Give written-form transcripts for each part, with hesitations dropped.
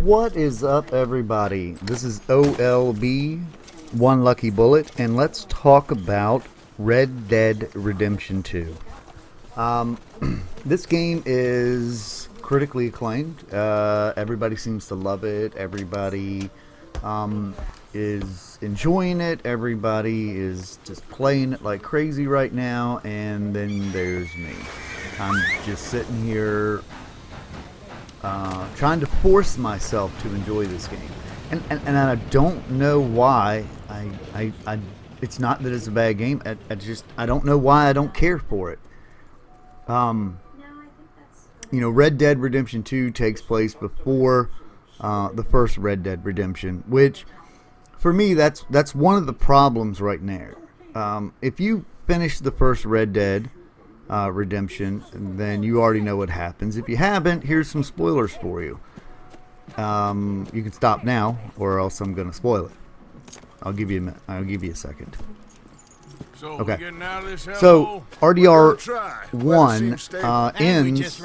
What is up, everybody? This is OLB, One Lucky Bullet, and let's talk about Red Dead Redemption 2. This game is critically acclaimed. Everybody seems to love it. Everybody is enjoying it. Everybody is just playing it like crazy right now. And then there's me. I'm just sitting here trying to force myself to enjoy this game, and I don't know why. It's not that it's a bad game. I don't know why I don't care for it. Red Dead Redemption 2 takes place before the first Red Dead Redemption, which for me that's one of the problems right now. If you finish the first Red Dead Redemption, then you already know what happens. If you haven't, here's some spoilers for you. You can stop now, or else I'm gonna spoil it. I'll give you a second. Okay. So RDR 1 ends.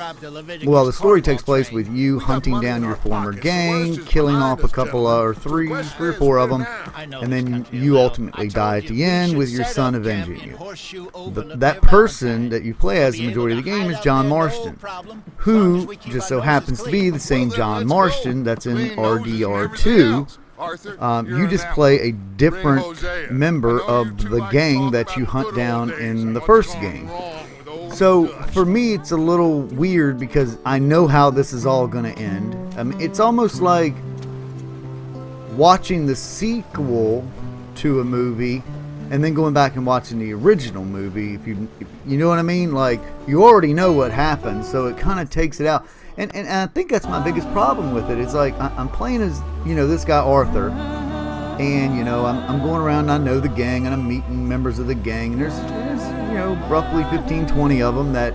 Well, the story takes place with you hunting down your former gang, killing off a couple or three or four of them, and then you ultimately die at the end with your son avenging you. That person that you play as the majority of the game is John Marston, who just so happens to be the same John Marston that's in RDR 2. You just play a different member of the gang that you hunt down in the first game. So for me, it's a little weird because I know how this is all going to end. I mean, it's almost like watching the sequel to a movie and then going back and watching the original movie. If you know what I mean? Like, you already know what happens, so it kind of takes it out. And I think that's my biggest problem with it. It's like I'm playing as, this guy Arthur, and I'm going around and I know the gang and I'm meeting members of the gang, and there's roughly 15-20 of them that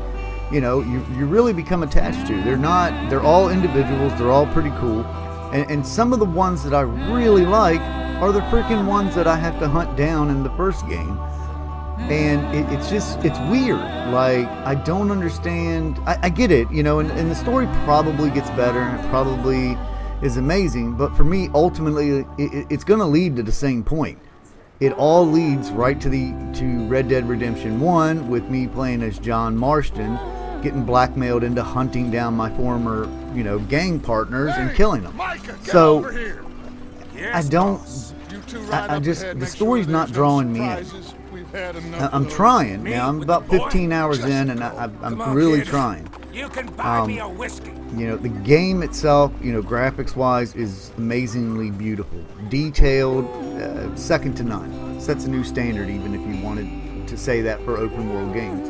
you really become attached to. They're all individuals, they're all pretty cool, and some of the ones that I really like are the freaking ones that I have to hunt down in the first game. And it's weird. Like, I don't understand. I get it, and the story probably gets better and it probably is amazing. But for me, ultimately, it's going to lead to the same point. It all leads right to Red Dead Redemption 1 with me playing as John Marston, getting blackmailed into hunting down my former, gang partners and killing them. So, the story's not drawing me in. I'm trying. Now I'm about 15 hours in, and I'm really trying. You can buy me a whiskey. The game itself, graphics-wise, is amazingly beautiful, detailed, second to none. Sets a new standard, even if you wanted to say that for open-world games.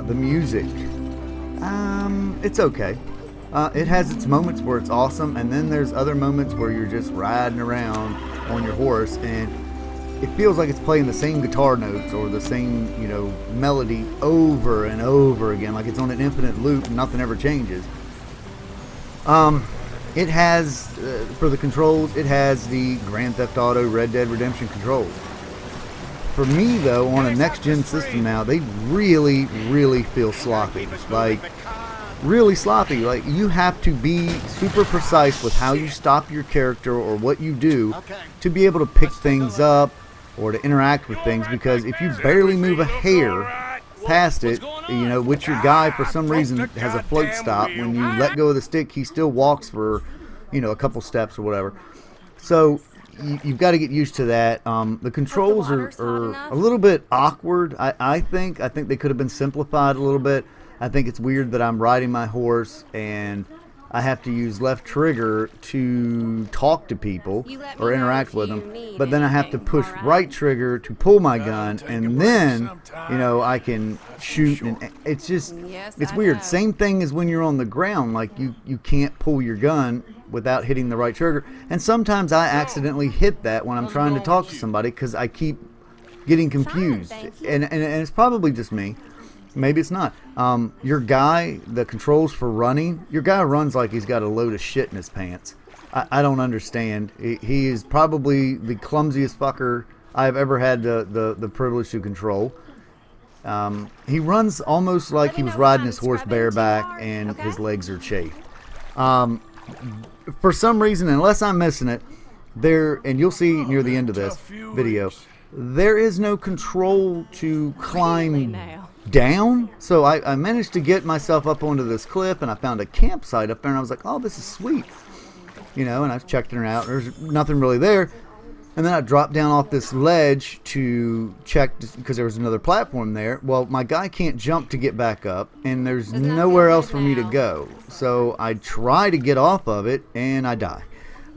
The music, it's okay. It has its moments where it's awesome, and then there's other moments where you're just riding around on your horse and it feels like it's playing the same guitar notes or the same, melody over and over again, like it's on an infinite loop and nothing ever changes. It has, for the controls, it has the Grand Theft Auto Red Dead Redemption controls. For me, though, on a next-gen system now, they really, really feel sloppy. Like, really sloppy. Like, you have to be super precise with how you stop your character or what you do to be able to pick things up or to interact with things, because if you barely move a hair past it, which your guy for some reason has a float stop, when you let go of the stick he still walks for a couple steps or whatever. So you've got to get used to that. The controls are a little bit awkward. I think they could have been simplified a little bit. I think it's weird that I'm riding my horse and I have to use left trigger to talk to people or interact with them, but then I have to push right trigger to pull my gun, and then I can shoot. And it's weird. Same thing as when you're on the ground. Like, you can't pull your gun without hitting the right trigger, and sometimes I accidentally hit that when I'm trying to talk to somebody because I keep getting confused, and it's probably just me. Maybe it's not. Your guy, the controls for running, your guy runs like he's got a load of shit in his pants. I don't understand. He is probably the clumsiest fucker I've ever had the privilege to control. He runs almost like he was riding his horse bareback and his legs are chafed. for some reason, unless I'm missing it, there, and you'll see near the end of this video, there is no control to climb down. So I managed to get myself up onto this cliff, and I found a campsite up there, and I was like, oh, this is sweet. You know, and I checked it out. There's nothing really there. And then I dropped down off this ledge to check, because there was another platform there. Well, my guy can't jump to get back up, and there's nowhere else for me to go. So I try to get off of it, and I die.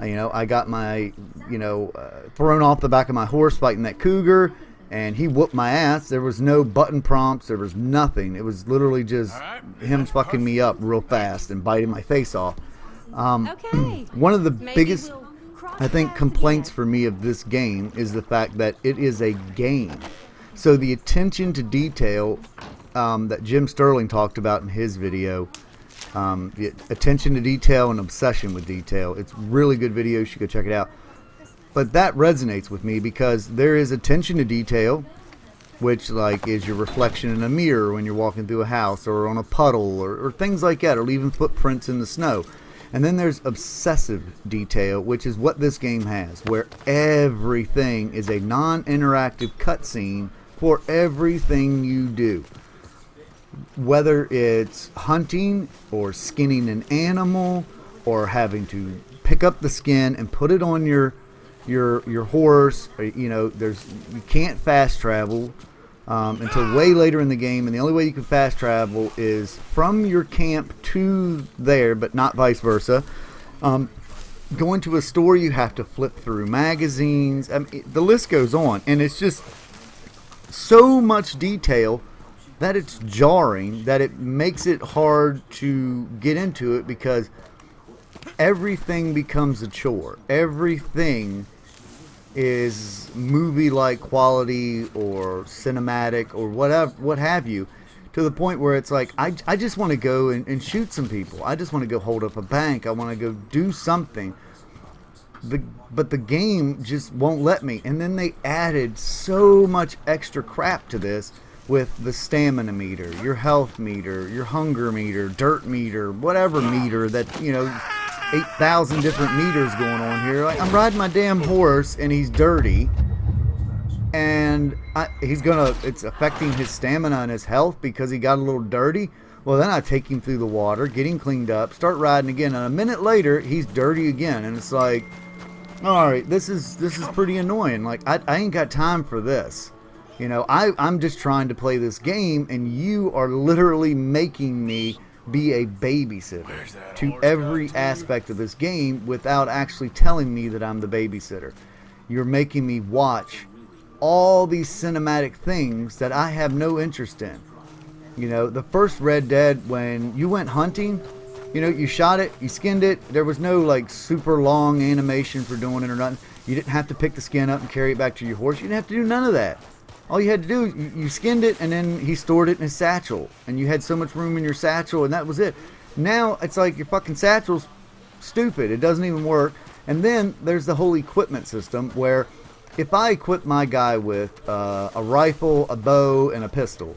You know, I got my, thrown off the back of my horse fighting that cougar, and he whooped my ass. There was no button prompts. There was nothing. It was literally just him fucking me up real fast and biting my face off. One of the biggest, I think, complaints for me of this game is the fact that it is a game. So the attention to detail that Jim Sterling talked about in his video, the attention to detail and obsession with detail, it's really good video. You should go check it out. But that resonates with me because there is attention to detail, which like is your reflection in a mirror when you're walking through a house or on a puddle or things like that, or leaving footprints in the snow. And then there's obsessive detail, which is what this game has, where everything is a non-interactive cutscene for everything you do. Whether it's hunting or skinning an animal or having to pick up the skin and put it on your horse, or, you can't fast travel until way later in the game, and the only way you can fast travel is from your camp to there, but not vice versa. Going to a store, you have to flip through magazines. I mean, the list goes on, and it's just so much detail that it's jarring, that it makes it hard to get into it because everything becomes a chore. Everything is movie-like quality or cinematic or whatever, what have you, to the point where it's like I just want to go and shoot some people. I just want to go hold up a bank. I want to go do something. But the game just won't let me. And then they added so much extra crap to this with the stamina meter, your health meter, your hunger meter, dirt meter, whatever meter that, 8,000 different meters going on here. Like, I'm riding my damn horse and he's dirty, and it's affecting his stamina and his health because he got a little dirty. Well, then I take him through the water, get him cleaned up, start riding again, and a minute later he's dirty again, and it's like, all right, this is pretty annoying. Like, I ain't got time for this. I'm just trying to play this game, and you are literally making me be a babysitter to every aspect of this game without actually telling me that I'm the babysitter. You're making me watch all these cinematic things that I have no interest in. The first Red Dead, when you went hunting, you shot it, you skinned it, there was no like super long animation for doing it or nothing. You didn't have to pick the skin up and carry it back to your horse. You didn't have to do none of that. All you had to do, you skinned it, and then he stored it in his satchel. And you had so much room in your satchel, and that was it. Now, it's like your fucking satchel's stupid. It doesn't even work. And then there's the whole equipment system, where if I equip my guy with a rifle, a bow, and a pistol,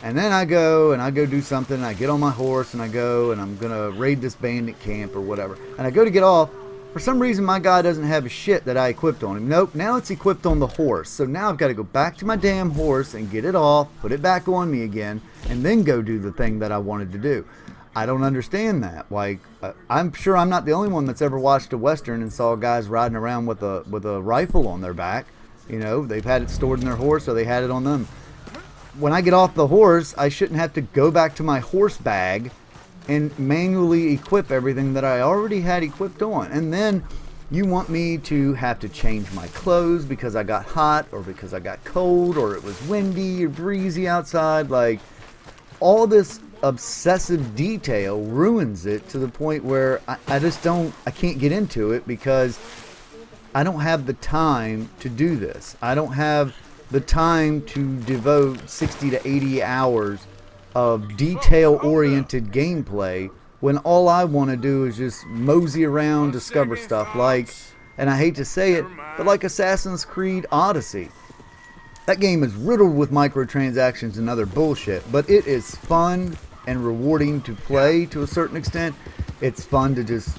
and then I go do something, and I get on my horse, and I go, and I'm going to raid this bandit camp or whatever. And I go to get off. For some reason, my guy doesn't have a shit that I equipped on him. Nope, now it's equipped on the horse. So now I've got to go back to my damn horse and get it off, put it back on me again, and then go do the thing that I wanted to do. I don't understand that. Like, I'm sure I'm not the only one that's ever watched a Western and saw guys riding around with a rifle on their back. They've had it stored in their horse, so they had it on them. When I get off the horse, I shouldn't have to go back to my horse bag and manually equip everything that I already had equipped on. And then you want me to have to change my clothes because I got hot or because I got cold or it was windy or breezy outside. Like, all this obsessive detail ruins it to the point where I can't get into it because I don't have the time to do this. I don't have the time to devote 60 to 80 hours of detail-oriented gameplay when all I want to do is just mosey around, discover stuff like, and I hate to say it, but like Assassin's Creed Odyssey. That game is riddled with microtransactions and other bullshit, but it is fun and rewarding to play to a certain extent. It's fun to just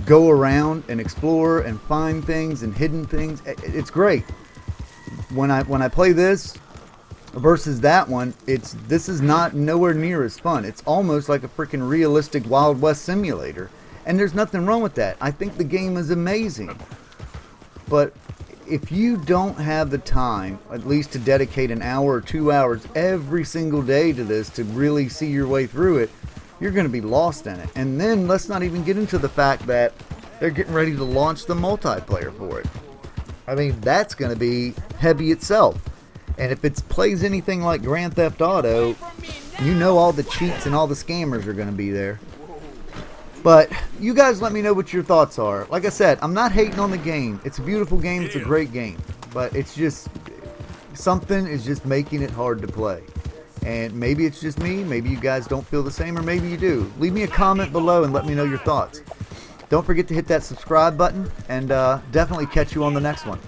go around and explore and find things and hidden things. It's great. When I play this versus that one, this is not nowhere near as fun. It's almost like a freaking realistic Wild West simulator, and there's nothing wrong with that. I think the game is amazing, but if you don't have the time, at least to dedicate an hour or 2 hours every single day to this to really see your way through it, you're going to be lost in it. And then let's not even get into the fact that they're getting ready to launch the multiplayer for it. I mean, that's going to be heavy itself. And if it plays anything like Grand Theft Auto, you know all the cheats and all the scammers are going to be there. But you guys let me know what your thoughts are. Like I said, I'm not hating on the game. It's a beautiful game. It's a great game. But it's just, something is just making it hard to play. And maybe it's just me. Maybe you guys don't feel the same, or maybe you do. Leave me a comment below and let me know your thoughts. Don't forget to hit that subscribe button, and definitely catch you on the next one.